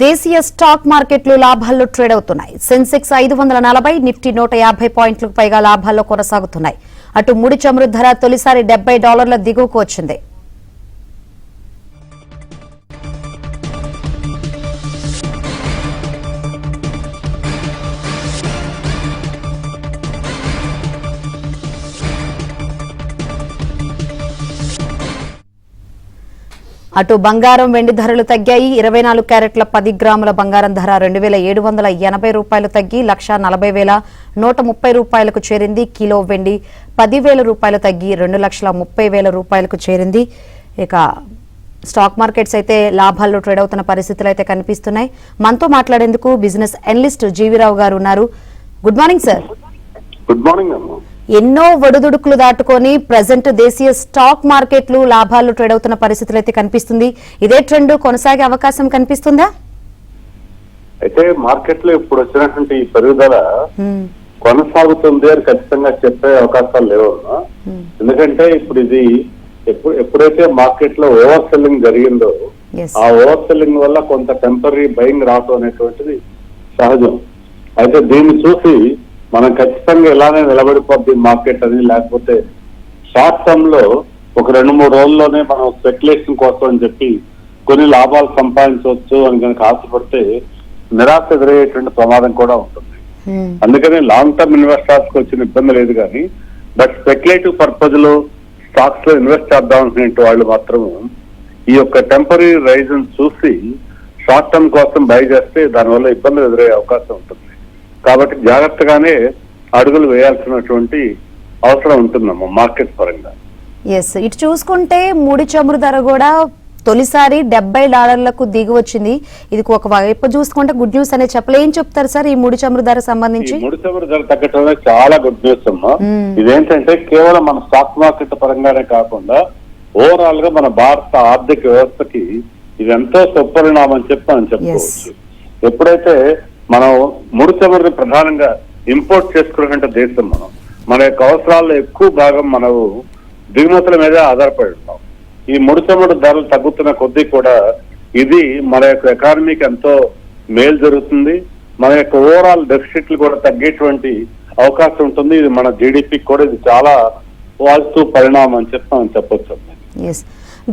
దేశీయ స్టాక్ మార్కెట్లు లాభాల్లో ట్రేడ్ అవుతున్నాయి. సెన్సెక్స్ 540, నిఫ్టీ 150 పాయింట్లకు పైగా లాభాల్లో కొనసాగుతున్నాయి. అటు ముడి చమురు ధర తొలిసారి $70 దిగువకు వచ్చింది. అటు బంగారం వెండి ధరలు తగ్గాయి. 24 క్యారెట్ల 10 గ్రాముల బంగారం ధర $2,780 తగ్గి $1,40,130 చేరింది. కిలో వెండి $10,000 తగ్గి $2,30,000 చేరింది. ఇక స్టాక్ మార్కెట్స్ అయితే లాభాల్లో ట్రేడ్ అవుతున్న పరిస్థితులు అయితే కనిపిస్తున్నాయి. మనతో మాట్లాడేందుకు బిజినెస్ అనలిస్ట్ జీవీరావు గారు ఉన్నారు. Good morning sir. Good morning అమ్మా. ఎన్నో ఒడిదుడుకులు దాటుకొని ప్రజెంట్ దేశీయ స్టాక్ మార్కెట్లు లాభాల్లో ట్రేడ్ అవుతున్న పరిస్థితులు అయితే కనిపిస్తుంది. ఇదే ట్రెండ్ కొనసాగే అవకాశం కనిపిస్తుందా? అయితే మార్కెట్ లో ఇప్పుడు వచ్చినటువంటి ఈ పెరుగుదల కొనసాగుతుంది అని ఖచ్చితంగా చెప్పే అవకాశాలు లేవు. ఎందుకంటే ఇప్పుడు ఇది ఎప్పుడైతే మార్కెట్ లో ఓవర్ సెల్లింగ్ జరిగిందో ఆ ఓవర్ సెల్లింగ్ వల్ల కొంత టెంపరీ బయింగ్ రావడం అనేటువంటిది సహజం. అయితే దీన్ని చూసి మనం ఖచ్చితంగా ఇలానే నిలబడిపోద్ది మార్కెట్ అని, లేకపోతే షార్ట్ టర్మ్ లో ఒక 2-3 రోజుల్లోనే మనం స్పెక్యులేషన్ కోసం అని చెప్పి కొన్ని లాభాలు సంపాదించవచ్చు అని కనుక ఆశపడితే నిరాశ ఎదురయ్యేటువంటి ప్రమాదం కూడా ఉంటుంది. అందుకని లాంగ్ టర్మ్ ఇన్వెస్టర్స్ కి వచ్చిన ఇబ్బంది లేదు, కానీ బట్ స్పెక్యులేటివ్ పర్పస్ లో స్టాక్స్ లో ఇన్వెస్ట్ చేద్దాం అనుకునే వాళ్ళు మాత్రం ఈ యొక్క టెంపరీ రైజ్ చూసి షార్ట్ టర్మ్ కోసం బై చేస్తే దానివల్ల ఇబ్బందులు ఎదురయ్యే అవకాశం ఉంటుంది. కాబట్టి జాగ్రత్తగానే అడుగులు వేయాల్సినటువంటి అవసరం ఉంటుందమ్మా మార్కెట్ పరంగా. ఇటు చూసుకుంటే ముడి చమురు ధర కూడా తొలిసారి $70 దిగి వచ్చింది. ఇది ఒక వైపు చూసుకుంటే గుడ్ న్యూస్ అనే చెప్పలే. ఏం చెప్తారు సార్ ఈ ముడి చమురు ధర సంబంధించి? ముడి చమురు ధర తగ్గటం చాలా గుడ్ న్యూస్ అమ్మా. ఇదేంటంటే కేవలం మన స్టాక్ మార్కెట్ పరంగానే కాకుండా ఓవరాల్ గా మన భారత ఆర్థిక వ్యవస్థకి ఇది ఎంతో సుపరిణామం చెప్పి మనం చెప్పుకోవచ్చు. ఎప్పుడైతే మనం ముడి చమురుని ప్రధానంగా ఇంపోర్ట్ చేసుకునే దేశం, మన యొక్క అవసరాల్లో ఎక్కువ భాగం మనం దిగుమతుల మీద ఆధారపడి ఉన్నాం. ఈ ముడి చమురు ధరలు తగ్గుతున్న కొద్దీ కూడా ఇది మన యొక్క ఎకానమీకి ఎంతో మేలు జరుగుతుంది. మన యొక్క ఓవరాల్ డెఫిసిట్లు కూడా తగ్గేటువంటి అవకాశం ఉంటుంది. ఇది మన జీడిపికి కూడా ఇది చాలా పాజిటివ్ పరిణామం అని చెప్పి మనం చెప్పొచ్చు.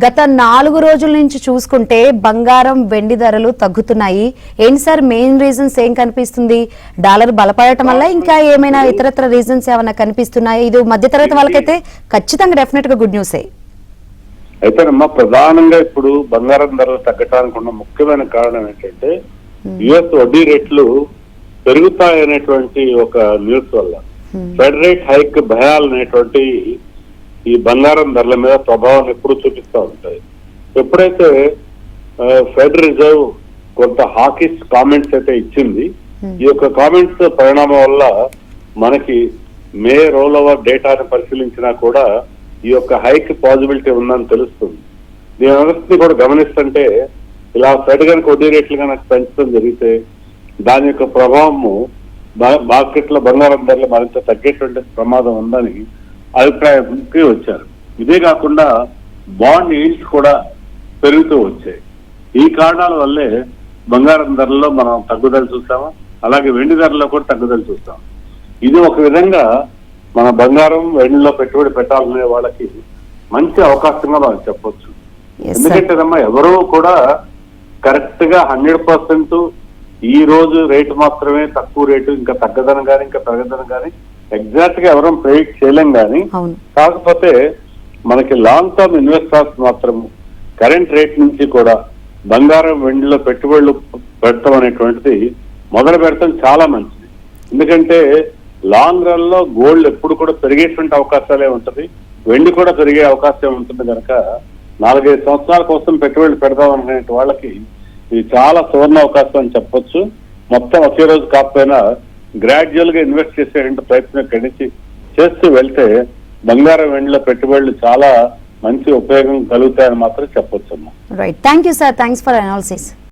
గత 4 రోజుల నుంచి చూసుకుంటే బంగారం వెండి ధరలు తగ్గుతున్నాయి. ఏంటి సార్ మెయిన్ రీజన్స్ ఏం కనిపిస్తుంది? డాలర్ బలపడటం వల్ల ఇంకా ఏమైనా ఇతరత్ర రీజన్స్ ఏమైనా కనిపిస్తున్నాయి? ఇది మధ్యతరగతి వాళ్ళకైతే ఖచ్చితంగా డెఫినెట్ గా గుడ్ న్యూసే. అయితేనమ్మా ప్రధానంగా ఇప్పుడు బంగారం ధరలు తగ్గడానికి ఉన్న ముఖ్యమైన కారణం ఏంటంటే యుఎస్ వడ్డీ రేట్లు పెరుగుతాయనేటువంటి ఒక న్యూస్ వల్ల ఫెడ్ రేట్ హైక్ భయాలు అనేటువంటి ఈ బంగారం ధరల మీద ప్రభావం ఎప్పుడు చూపిస్తూ ఉంటాయి. ఎప్పుడైతే ఫెడ్ రిజర్వ్ కొంత హాకిష్ కామెంట్స్ అయితే ఇచ్చింది, ఈ యొక్క కామెంట్స్ పరిణామం వల్ల మనకి మే రోల్ ఓవర్ డేటాను పరిశీలించినా కూడా ఈ యొక్క హైక్ పాసిబిలిటీ ఉందని తెలుస్తుంది. దీని అందరినీ కూడా గమనిస్తుంటే ఇలా ఫెడ్ కనుక వడ్డీ రేట్లు కనుక పెంచడం జరిగితే దాని యొక్క ప్రభావము మార్కెట్ లో బంగారం ధరలు మరింత తగ్గేటువంటి ప్రమాదం ఉందని అభిప్రాయంకి వచ్చారు. ఇదే కాకుండా బాండ్ ఈల్డ్స్ కూడా పెరుగుతూ వచ్చాయి. ఈ కారణాల వల్లే బంగారం ధరల్లో మనం తగ్గుదల చూస్తాము, అలాగే వెండి ధరలో కూడా తగ్గుదల చూస్తాం. ఇది ఒక విధంగా మన బంగారం వెండిలో పెట్టుబడి పెట్టాలనే వాళ్ళకి మంచి అవకాశంగా మనం చెప్పొచ్చు. ఎందుకంటే ఎవరూ కూడా కరెక్ట్ గా 100% ఈ రోజు రేటు మాత్రమే తక్కువ రేటు, ఇంకా తగ్గదనం కానీ ఇంకా పెరగదనం కానీ ఎగ్జాక్ట్ గా ఎవరూ ప్రెడిక్ట్ చేయలేం. కానీ కాకపోతే మనకి లాంగ్ టర్మ్ ఇన్వెస్టర్స్ మాత్రం కరెంట్ రేట్ నుంచి కూడా బంగారం వెండిలో పెట్టుబడులు పెడతాం అనేటువంటిది మొదలు పెడతాం చాలా మంచిది. ఎందుకంటే లాంగ్ రన్ లో గోల్డ్ ఎప్పుడు కూడా పెరిగేటువంటి అవకాశాలే ఉంటుంది, వెండి కూడా పెరిగే అవకాశం ఉంటుంది. కనుక 4-5 సంవత్సరాల కోసం పెట్టుబడులు పెడదాం అనే వాళ్ళకి ఇది చాలా సువర్ణ అవకాశం అని చెప్పొచ్చు. మొత్తం ఒకే రోజు కాకపోయినా గ్రాడ్యువల్ గా ఇన్వెస్ట్ చేసేటువంటి ప్రయత్నం ఇక్కడి నుంచి చేస్తూ వెళ్తే బంగారం వెండిలో పెట్టుబడులు చాలా మంచి ఉపయోగం కలుగుతాయని మాత్రం చెప్పొచ్చు. Right, thank you sir, thanks for analysis.